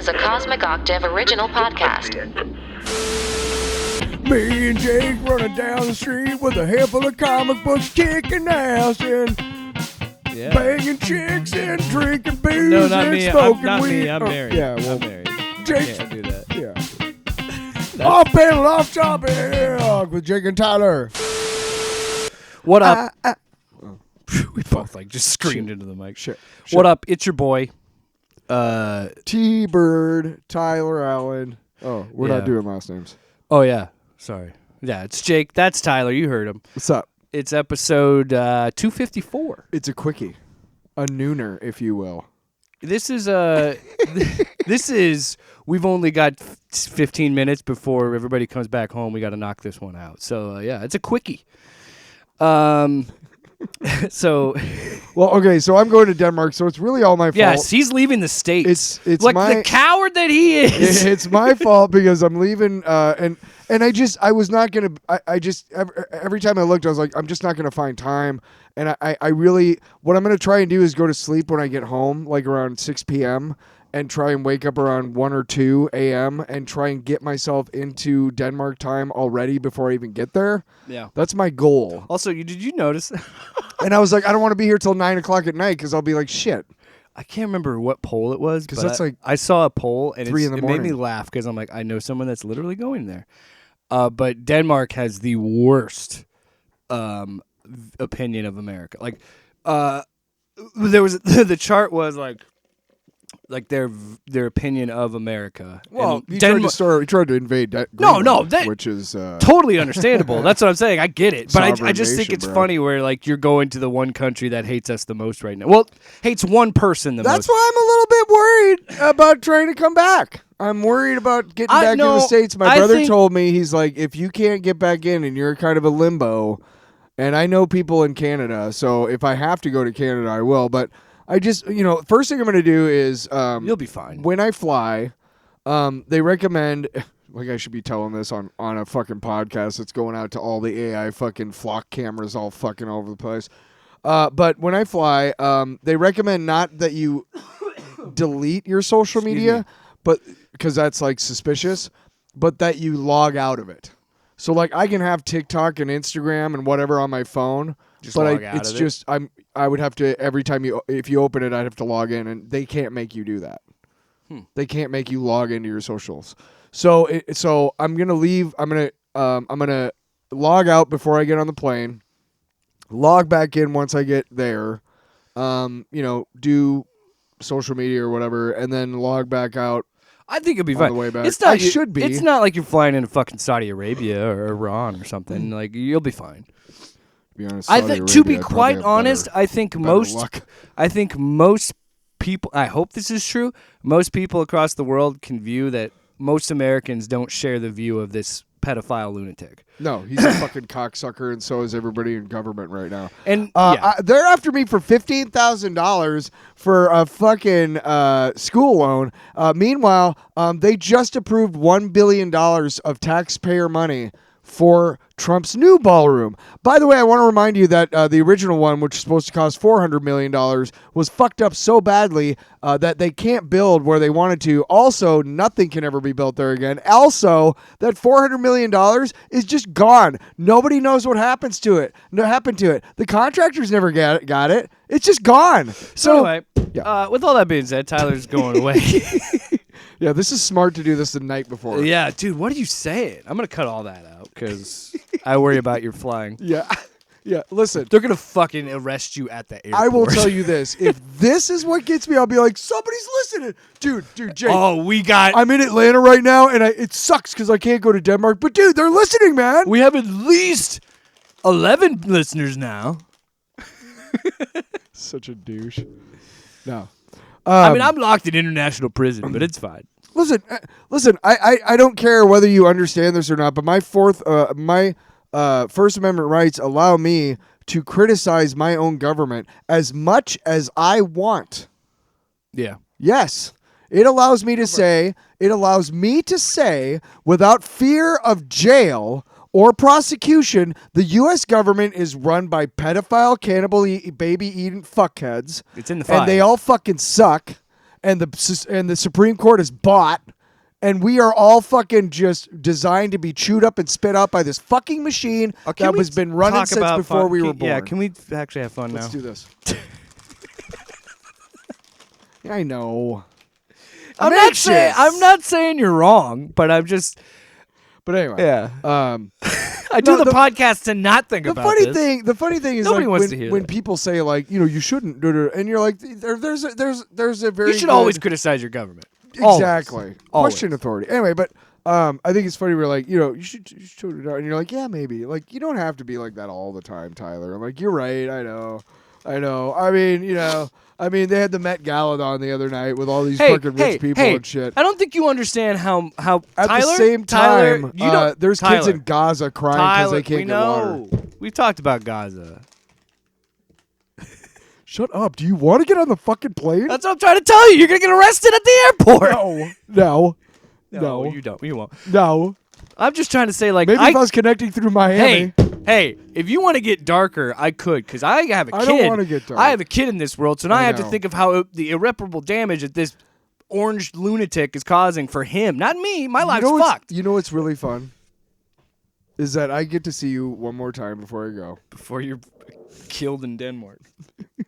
is a Cosmic Octave original podcast. Me and Jake running down the street with a handful of comic books, kicking ass and banging chicks and drinking booze No, not and me. smoking Not weed. me. I'm married. Yeah, well, I'm married. Jake. Can't do that. Yeah. Off panel, off topic with Jake and Tyler. What up? We both just screamed into the mic. Shit. What up? It's your boy. T-Bird, Tyler Allen. Oh, we're not Yeah. doing last names. Oh, yeah. Sorry. Yeah, it's Jake. That's Tyler. You heard him. What's up? It's episode 254. It's a quickie. A nooner, if you will. This is we've only got 15 minutes before everybody comes back home. We got to knock this one out. So, yeah, it's a quickie. So, well, okay, so I'm going to Denmark, so it's really all my fault. yes, he's leaving the States. It's like my, the coward that he is. It's my fault because I'm leaving, and I was not gonna. I just every time I looked, I was like, I'm just not gonna find time. And I really, what I'm gonna try and do is go to sleep when I get home, like around 6 p.m. and try and wake up around 1 or 2 a.m. and try and get myself into Denmark time already before I even get there. Yeah, that's my goal. Also, did you notice? And I was like, I don't want to be here till 9 o'clock at night because I'll be like, shit. I can't remember what poll it was, because that's like I saw a poll and 3 in the it made me morning. laugh because I'm like, I know someone that's literally going there. But Denmark has the worst opinion of America. Like, there was the chart was like their opinion of America. Well, And he tried to invade Greenland, which is totally understandable. That's what I'm saying. I get it, but I Sovereign just think nation, it's bro. funny where you're going to the one country that hates us the most right now. Well, hates one person the most. That's why I'm a little bit worried about trying to come back. I'm worried about getting back into the States. My brother told me, he's like, if you can't get back in and you're kind of a limbo, and I know people in Canada, so if I have to go to Canada, I will. But I just, first thing I'm going to do is... you'll be fine. When I fly, they recommend... Like I should be telling this on a fucking podcast that's going out to all the AI fucking flock cameras all fucking over the place. But when I fly, they recommend not that you delete your social media, but because that's suspicious, but that you log out of it. So I can have TikTok and Instagram and whatever on my phone, I would have to every time if you open it, I'd have to log in, and they can't make you do that. They can't make you log into your socials. So I'm gonna leave. I'm gonna log out before I get on the plane. Log back in once I get there. Do social media or whatever, and then log back out. I think it'll be on fine. The way back. It's not. should be. It's not like you're flying into fucking Saudi Arabia or Iran or something. You'll be fine. To be honest, I think, to be quite honest, I think most people. I hope this is true. Most people across the world can view that most Americans don't share the view of this pedophile lunatic. No, he's a fucking cocksucker, and so is everybody in government right now. And they're after me for $15,000 for a fucking school loan. Meanwhile, they just approved $1 billion of taxpayer money for Trump's new ballroom. By the way, I want to remind you that the original one, which is supposed to cost $400 million, was fucked up so badly that they can't build where they wanted to. Also, nothing can ever be built there again. Also, that $400 million is just gone. Nobody knows what happened to it. The contractors never got it. It's just gone. So anyway, with all that being said, Tyler's going away. Yeah, this is smart to do this the night before. Yeah, dude, what are you saying? I'm going to cut all that out because I worry about your flying. Yeah, listen. They're going to fucking arrest you at the airport. I will tell you this. If this is what gets me, I'll be like, somebody's listening. Dude, Jake. I'm in Atlanta right now, and it sucks because I can't go to Denmark. But, dude, they're listening, man. We have at least 11 listeners now. Such a douche. No. I'm locked in international prison, but it's fine. Listen. I don't care whether you understand this or not, but my First Amendment rights allow me to criticize my own government as much as I want. Yeah. Yes. It allows me to say, without fear of jail or prosecution, the U.S. government is run by pedophile, cannibal, baby-eating fuckheads. It's in the file. And they all fucking suck. and the Supreme Court is bought, and we are all fucking just designed to be chewed up and spit out by this fucking machine that has been running since before we were born. Yeah, can we actually have fun now? Let's do this. Yeah, I know. I'm not saying you're wrong, but I'm just. But anyway, yeah. I do the podcast to not think about this. The funny thing is, Nobody like, wants to hear when that. people say, like, you shouldn't, and you're like, there's a very You should always criticize your government. Exactly. Always. Question authority. Anyway, but I think it's funny. We're like, you should and you're like, yeah, maybe. Like, you don't have to be like that all the time, Tyler. I'm like, you're right. I know. I mean, they had the Met Gala on the other night with all these fucking rich people and shit. I don't think you understand how At Tyler, the same time, there's kids Tyler, in Gaza crying because they can't we get water. We've talked about Gaza. Shut up. Do you want to get on the fucking plane? That's what I'm trying to tell you. You're going to get arrested at the airport. No, you don't. You won't. no. I'm just trying to say, like, Maybe if I was connecting through Miami. Hey, if you want to get darker, I could, because I have a kid. I don't want to get dark. I have a kid in this world, so now I have to know. think of how the irreparable damage that this orange lunatic is causing for him. Not me. My life's fucked. You know what's really fun? Is that I get to see you one more time before I go. Before you're killed in Denmark.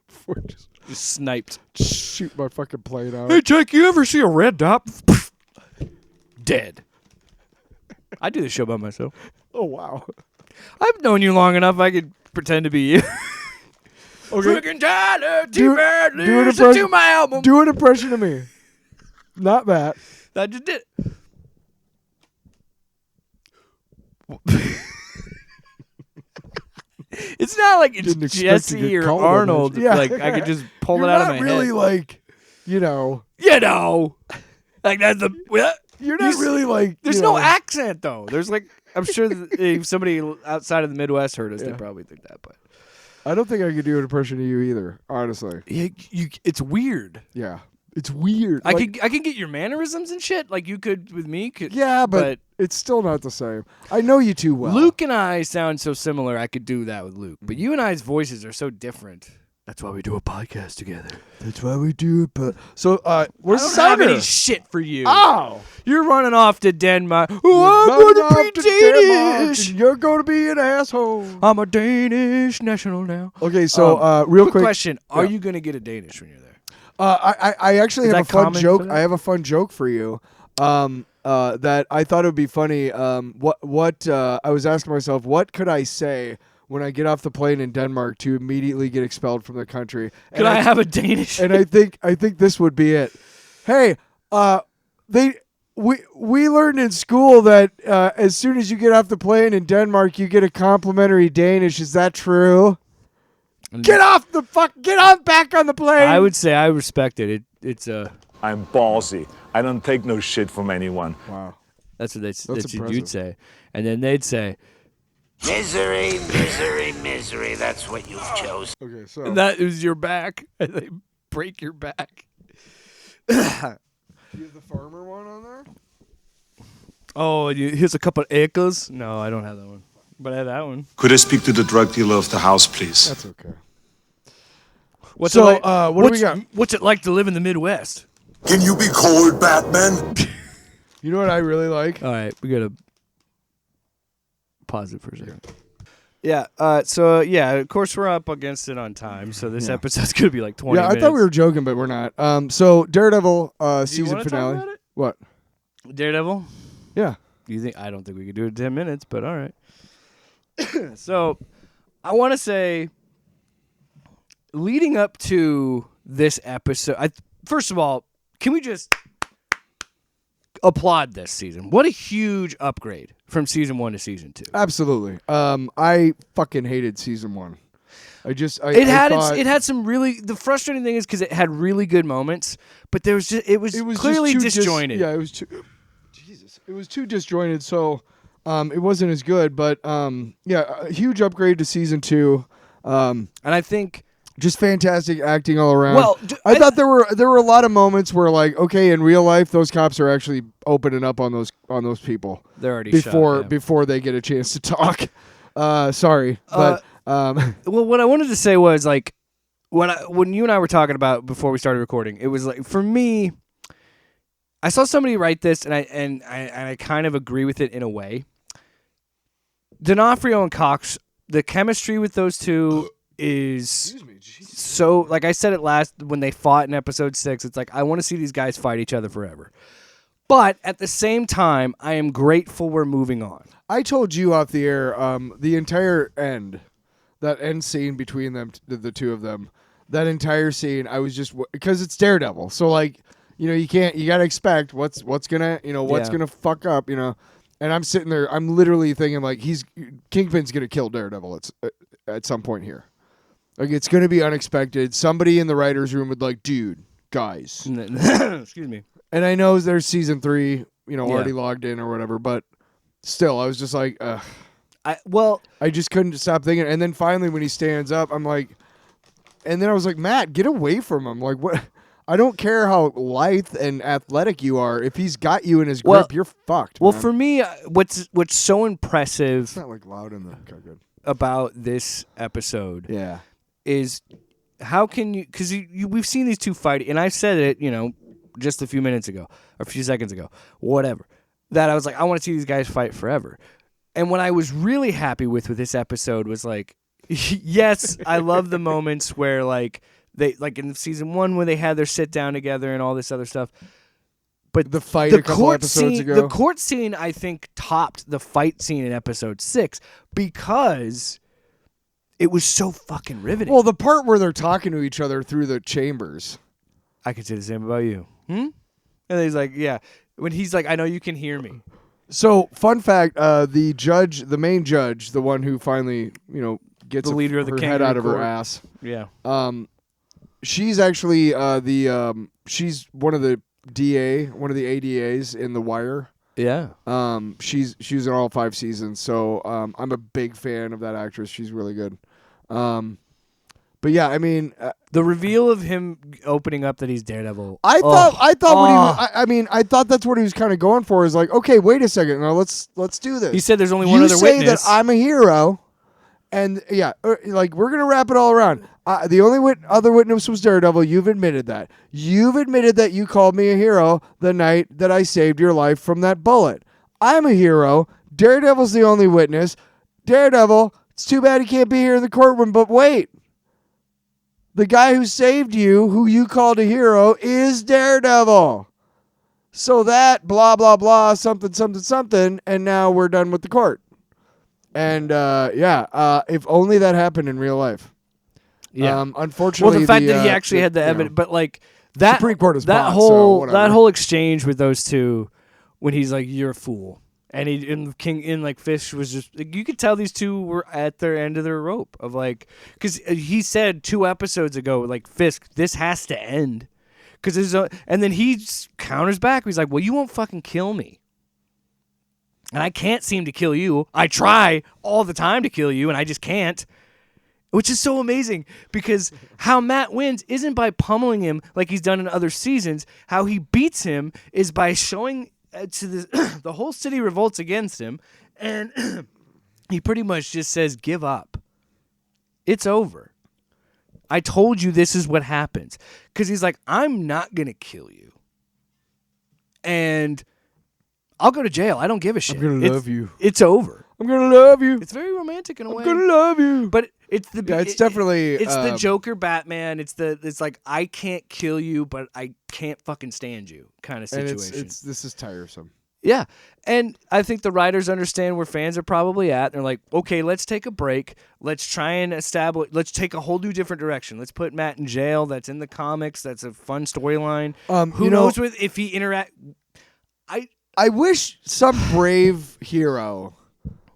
Before I just Sniped. shoot my fucking plane out. Hey, Jake, you ever see a red dot? Dead. I do this show by myself. Oh, wow. I've known you long enough, I could pretend to be you. Okay. Freaking Tyler, Do an listen to my album. Do an impression of me. Not that. I just did it. It's not like it's Didn't expect to Jesse get or called on Arnold. this. Yeah. Like I could just pull You're it out of not my really head. like, Like that's the. you're not really like. There's no accent though. There's like I'm sure that if somebody outside of the Midwest heard us, they probably think that. But I don't think I could do an impression of you either. Honestly. it's weird. Yeah. It's weird. I Like, can get your mannerisms and shit like you could with me. Yeah, but it's still not the same. I know you too well. Luke and I sound so similar. I could do that with Luke, but you and I's voices are so different. That's why we do a podcast together. That's why we do it. But so, where's I don't have Sounder? any shit for you. Oh, You're running off to Denmark. Oh, I'm running going off to be to Denmark, Danish. and you're going to be an asshole. I'm a Danish national now. Okay, so real quick question: are you going to get a Danish when you're there? I actually Is have that a fun common joke. for that? I have a fun joke for you. That I thought it would be funny. What I was asking myself, what could I say when I get off the plane in Denmark to immediately get expelled from the country? Could I have a Danish? And I think this would be it. Hey, we learned in school that as soon as you get off the plane in Denmark, you get a complimentary Danish. Is that true? Get back on the plane. I would say I respect it. It's I'm ballsy. I don't take no shit from anyone. Wow. that's what impressive. you'd say, and then they'd say Misery, misery, misery. That's what you've chosen. Okay, so that is your back, and they break your back. you have the farmer one on there? Oh, here's a couple of acres. No, I don't have that one, but I have that one. Could I speak to the drug dealer of the house, please? That's okay. What's So, it like? what do we got? What's it like to live in the Midwest? Can you be cold, Batman? You know what I really like? All right, we gotta pause it for a second. Yeah. So of course we're up against it on time. So this episode's gonna be like 20 Yeah, minutes. I thought we were joking, but we're not. So Daredevil season wanna talk finale. about it? What? Daredevil. Yeah. You think I don't think we could do it in 10 minutes, but all right. So I want to say, leading up to this episode, first of all, can we just applaud this season? What a huge upgrade from season 1 to season 2. Absolutely. I fucking hated season 1. It had some really. The frustrating thing is because it had really good moments, but it was clearly just too disjointed. It was too. Jesus, it was too disjointed. So, it wasn't as good. But a huge upgrade to season 2. And I think just fantastic acting all around. Well, I thought there were a lot of moments where, like, okay, in real life, those cops are actually opening up on those people they're already before shot, yeah. before they get a chance to talk. Sorry, but Well, what I wanted to say was, like, when you and I were talking about before we started recording, it was like for me, I saw somebody write this, and I kind of agree with it in a way. D'Onofrio and Cox, the chemistry with those two is so. Like I said it last when they fought in episode 6. It's like I want to see these guys fight each other forever. But at the same time, I am grateful we're moving on. I told you off the air, the entire that end scene between them, the two of them, that entire scene, I was just because it's Daredevil, so like, you gotta expect what's gonna gonna fuck up, and I'm sitting there, I'm literally thinking like Kingpin's gonna kill Daredevil at some point here, like it's gonna be unexpected. Somebody in the writers' room would like, dude, guys, excuse me. And I know there's season 3, already logged in or whatever, but still, I was just like, I just couldn't stop thinking. And then finally, when he stands up, I'm like, and then I was like, Matt, get away from him. Like, what? I don't care how lithe and athletic you are. If he's got you in his grip, you're fucked. Well, man. for me, what's so impressive It's not like loud in the good. about this episode, Yeah, is how can you? Because we've seen these two fight, and I said it, just a few minutes ago, or a few seconds ago, whatever. That I was like, I want to see these guys fight forever. And what I was really happy with this episode was like, yes, I love the moments where like they like in season 1 when they had their sit down together and all this other stuff. But the fight a couple episodes ago, the court scene, I think topped the fight scene in episode 6 because it was so fucking riveting. well, the part where they're talking to each other through the chambers. I could say the same about you. And he's like, yeah. When he's like, I know you can hear me. So, fun fact: the main judge, the one who finally, gets The leader of the her head kangaroo out of her court. ass. Yeah. She's actually she's one of the one of the ADAs in The Wire. Yeah. She was in all 5 seasons, so I'm a big fan of that actress. She's really good. But yeah, I mean, The reveal of him opening up that he's Daredevil. I thought I thought that's what he was kind of going for. Is like, okay, wait a second, now let's do this. He said there's only one other say witness. that I'm a hero, and yeah, like we're gonna wrap it all around. The only other witness was Daredevil. You've admitted that. You've admitted that you called me a hero the night that I saved your life from that bullet. I'm a hero. Daredevil's the only witness. Daredevil. It's too bad he can't be here in the courtroom. But wait. The guy who saved you, who you called a hero, is Daredevil. So that blah, blah, blah, something, something, something, and now we're done with the court. And, if only that happened in real life. Yeah. Unfortunately, well, the fact that he actually had the evidence, but like that Supreme Court is that bought, so whole whatever. that whole exchange with those two, when he's like, "You're a fool," and Fish was just like, you could tell these two were at their end of their rope of like, because he said 2 episodes ago, like, Fisk, this has to end, and then he counters back. He's like, "Well, you won't fucking kill me, and I can't seem to kill you. I try all the time to kill you, and I just can't." Which is so amazing because how Matt wins isn't by pummeling him like he's done in other seasons. How he beats him is by showing to the whole city revolts against him, and he pretty much just says, "Give up. It's over. I told you this is what happens." Because he's like, "I'm not going to kill you. And I'll go to jail. I don't give a shit. I'm going to love you. It's over. I'm going to love you. It's very romantic in a way. I'm going to love you." But it's definitely it's the Joker Batman. It's like, I can't kill you, but I can't fucking stand you kind of situation. And this is tiresome. Yeah, and I think the writers understand where fans are probably at. They're like, okay, let's take a break. Let's try and let's take a whole new different direction. Let's put Matt in jail. That's in the comics. That's a fun storyline. Who knows if he interact? I wish some brave hero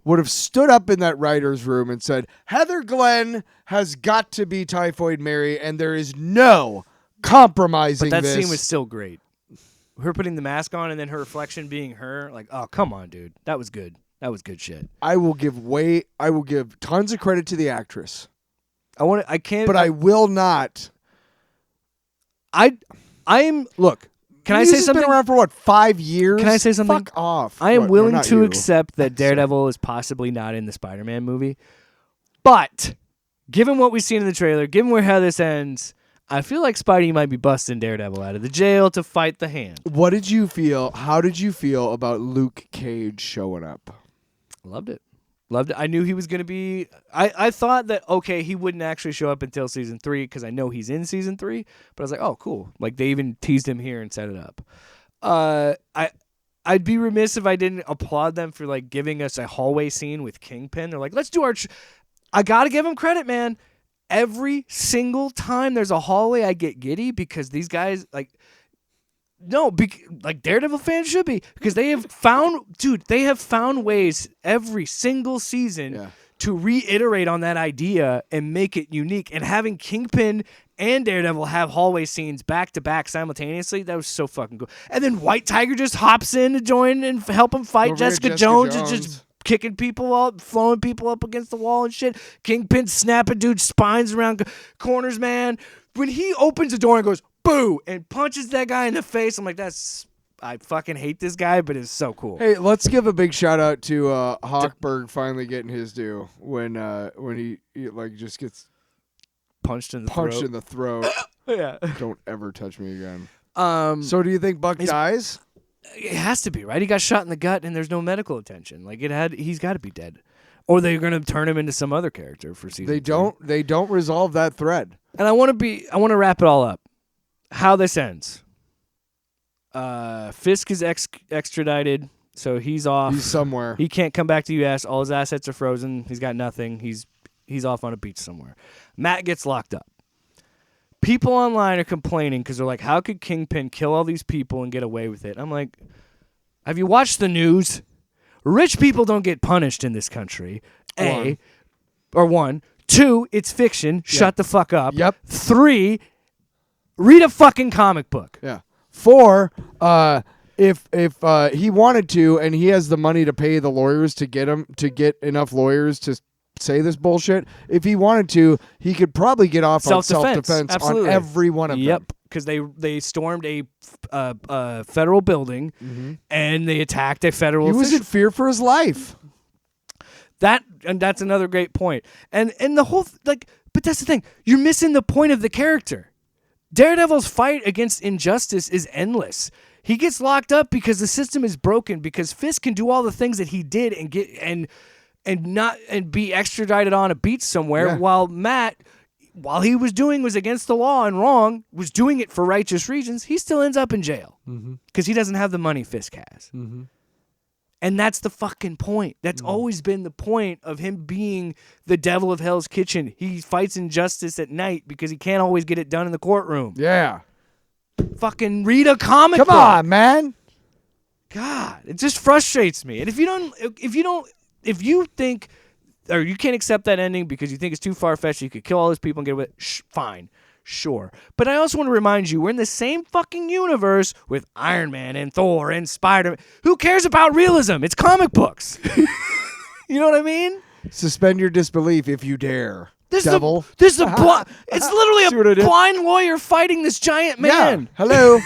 would have stood up in that writer's room and said, Heather Glenn has got to be Typhoid Mary, and there is no compromising But that this. scene was still great. Her putting the mask on and then her reflection being her. Like, oh, come on, dude. That was good. That was good shit. I will give tons of credit to the actress. I can't. But I will not. Look. Can I say something? Been around for what, 5 years? Can I say something? Fuck off. I am willing not to you. accept that Daredevil is possibly not in the Spider-Man movie, but given what we've seen in the trailer, given how this ends, I feel like Spidey might be busting Daredevil out of the jail to fight the Hand. What did you feel? How did you feel about Luke Cage showing up? Loved it. I knew he was going to be... I thought that, okay, he wouldn't actually show up until season 3 because I know he's in season 3. But I was like, oh, cool. Like, they even teased him here and set it up. I'd be remiss if I didn't applaud them for, like, giving us a hallway scene with Kingpin. They're like, let's do our... I got to give him credit, man. Every single time there's a hallway, I get giddy because these guys, like... No, like Daredevil fans should be, because they have found ways every single season to reiterate on that idea and make it unique. And having Kingpin and Daredevil have hallway scenes back to back simultaneously, that was so fucking cool. And then White Tiger just hops in to join and help him fight Jessica Jones and just kicking people up, throwing people up against the wall and shit. Kingpin snapping dude's spines around corners, man. When he opens the door and goes, boo, and punches that guy in the face, I'm like, I fucking hate this guy, but it's so cool. Hey, let's give a big shout out to Hawkberg finally getting his due when he like just gets punched in the throat. Yeah. Don't ever touch me again. So do you think Buck dies? It has to be, right? He got shot in the gut and there's no medical attention. Like he's got to be dead. Or they're going to turn him into some other character for season 2. They don't resolve that thread. And I want to wrap it all up. How this ends. Fisk is extradited, so he's off. He's somewhere. He can't come back to the U.S. All his assets are frozen. He's got nothing. He's off on a beach somewhere. Matt gets locked up. People online are complaining because they're like, how could Kingpin kill all these people and get away with it? I'm like, have you watched the news? Rich people don't get punished in this country. One. 2, it's fiction. Shut the fuck up. Yep. 3, read a fucking comic book. Yeah. 4, if he wanted to and he has the money to pay the lawyers to get enough lawyers to say this bullshit, if he wanted to, he could probably get off on self-defense on every one of them. Yep, because they stormed a federal building and they attacked a federal official. He was in fear for his life. That's another great point. And the whole but that's the thing. You're missing the point of the character. Daredevil's fight against injustice is endless. He gets locked up because the system is broken, because Fisk can do all the things that he did and get and be extradited on a beach somewhere, while Matt, while he was against the law and wrong, was doing it for righteous reasons, he still ends up in jail because he doesn't have the money Fisk has. And that's the fucking point. That's always been the point of him being the devil of Hell's Kitchen. He fights injustice at night because he can't always get it done in the courtroom. Yeah. Fucking read a comic book. Come on, man. God, it just frustrates me. And if you think, or you can't accept that ending because you think it's too far-fetched, you could kill all those people and get away, fine. Sure. But I also want to remind you, we're in the same fucking universe with Iron Man and Thor and Spider-Man. Who cares about realism? It's comic books. You know what I mean? Suspend your disbelief if you dare. This devil. It's literally a blind lawyer fighting this giant man. Yeah. Hello.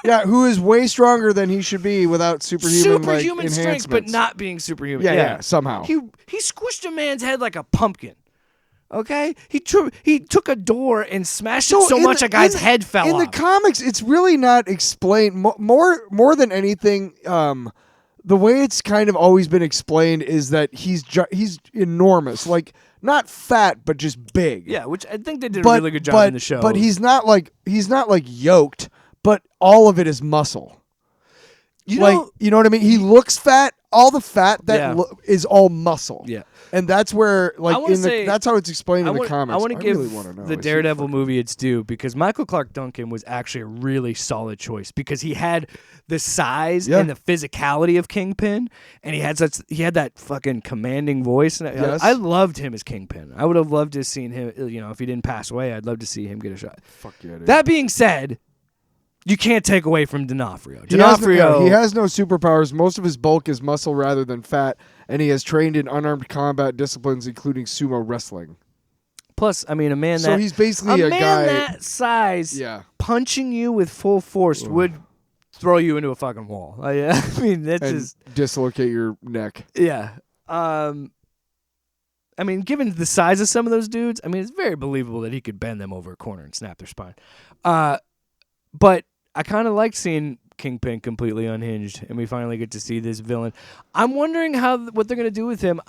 Yeah, who is way stronger than he should be without superhuman strength, but not being superhuman. Yeah, somehow. He squished a man's head like a pumpkin. Okay, he took a door and smashed it so much a guy's head fell off. In the comics, it's really not explained. More than anything, the way it's kind of always been explained is that he's enormous, like not fat but just big. Yeah, which I think they did a really good job in the show. But he's not like yoked, but all of it is muscle. You know what I mean? He looks fat. All the fat is all muscle. Yeah. And that's where, that's how it's explained in the comics. I want to give know. the Daredevil movie its due, because Michael Clark Duncan was actually a really solid choice, because he had the size and the physicality of Kingpin, and he had that fucking commanding voice. And I loved him as Kingpin. I would have loved to have seen him. If he didn't pass away, I'd love to see him get a shot. Fuck yeah, dude. That being said, you can't take away from D'Onofrio. He has no superpowers. Most of his bulk is muscle rather than fat, and he has trained in unarmed combat disciplines, including sumo wrestling. Plus, I mean, so he's basically a man guy that size. Punching you with full force would throw you into a fucking wall. I mean, that's just dislocate your neck. Yeah. And I mean, given the size of some of those dudes, I mean, it's very believable that he could bend them over a corner and snap their spine. But I kind of like seeing Kingpin completely unhinged, and we finally get to see this villain. I'm wondering what they're gonna do with him.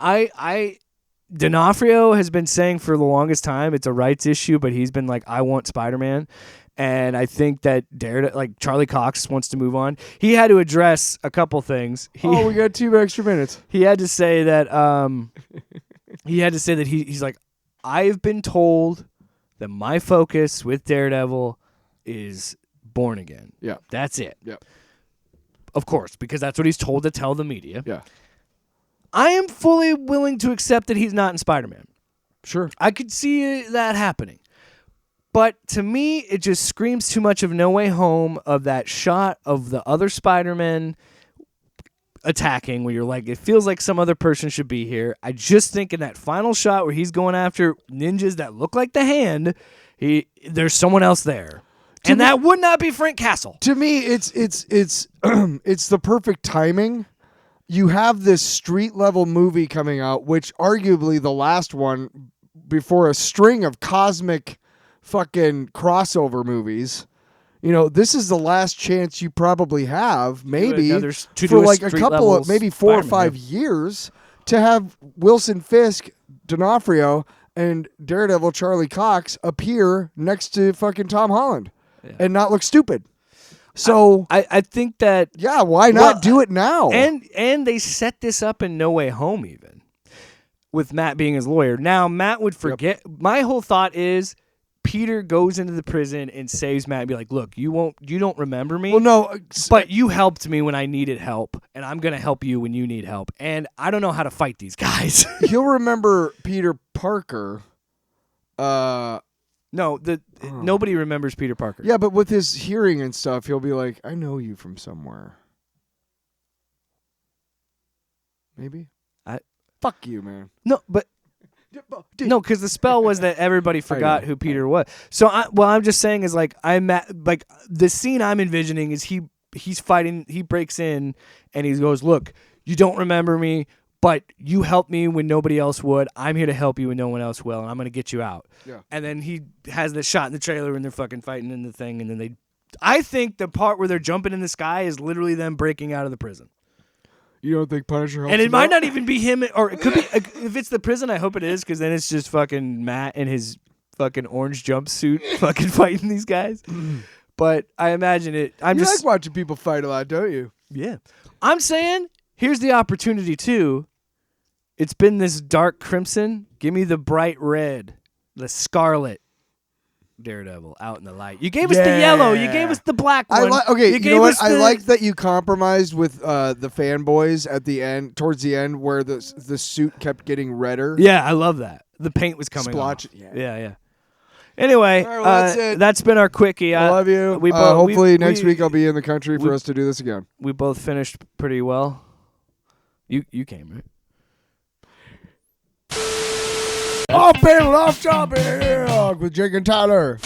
D'Onofrio has been saying for the longest time it's a rights issue, but he's been like, I want Spider-Man. And I think that Charlie Cox wants to move on. He had to address a couple things. We got 2 extra minutes. He had to say that he's like, I've been told that my focus with Daredevil is Born Again. Yeah. That's it. Yeah. Of course, because that's what he's told to tell the media. Yeah. I am fully willing to accept that he's not in Spider-Man. Sure. I could see that happening. But to me, it just screams too much of No Way Home, of that shot of the other Spider-Man attacking, where you're like, it feels like some other person should be here. I just think in that final shot where he's going after ninjas that look like the Hand, there's someone else there. And that would not be Frank Castle. To me, it's it's the perfect timing. You have this street level movie coming out, which arguably the last one before a string of cosmic fucking crossover movies. This is the last chance you probably have, maybe, for like a couple of, maybe 4 or 5 years, to have Wilson Fisk, D'Onofrio, and Daredevil Charlie Cox appear next to fucking Tom Holland and not look stupid. So I think that why not do it now? And they set this up in No Way Home, even with Matt being his lawyer. Now Matt would forget. Yep. My whole thought is Peter goes into the prison and saves Matt and be like, look, you don't remember me. Well, no, but you helped me when I needed help, and I'm gonna help you when you need help. And I don't know how to fight these guys. He'll remember Peter Parker. Nobody remembers Peter Parker. Yeah, but with his hearing and stuff, he'll be like, I know you from somewhere. Maybe. Fuck you, man. No, but no, because the spell was that everybody forgot who Peter was. So I'm just saying is like the scene I'm envisioning is he's fighting. He breaks in and he goes, look, you don't remember me, but you helped me when nobody else would. I'm here to help you when no one else will, and I'm going to get you out. Yeah. And then he has this shot in the trailer and they're fucking fighting in the thing, and then I think the part where they're jumping in the sky is literally them breaking out of the prison. You don't think Punisher helps? And it might not even be him, or it could be, if it's the prison, I hope it is, because then it's just fucking Matt in his fucking orange jumpsuit fucking fighting these guys. But I imagine it. You like watching people fight a lot, don't you? Yeah. I'm saying, here's the opportunity too. It's been this dark crimson. Give me the bright red, the scarlet Daredevil out in the light. You gave us the yellow. You gave us the black one. You know what? I like that you compromised with the fanboys at the end, towards the end, where the suit kept getting redder. Yeah, I love that. The paint was coming off. Yeah. Anyway, right, well, that's been our quickie. I love you. Hopefully next week I'll be in the country for us to do this again. We both finished pretty well. You came, right? Off panel, off topic with Jake and Tyler.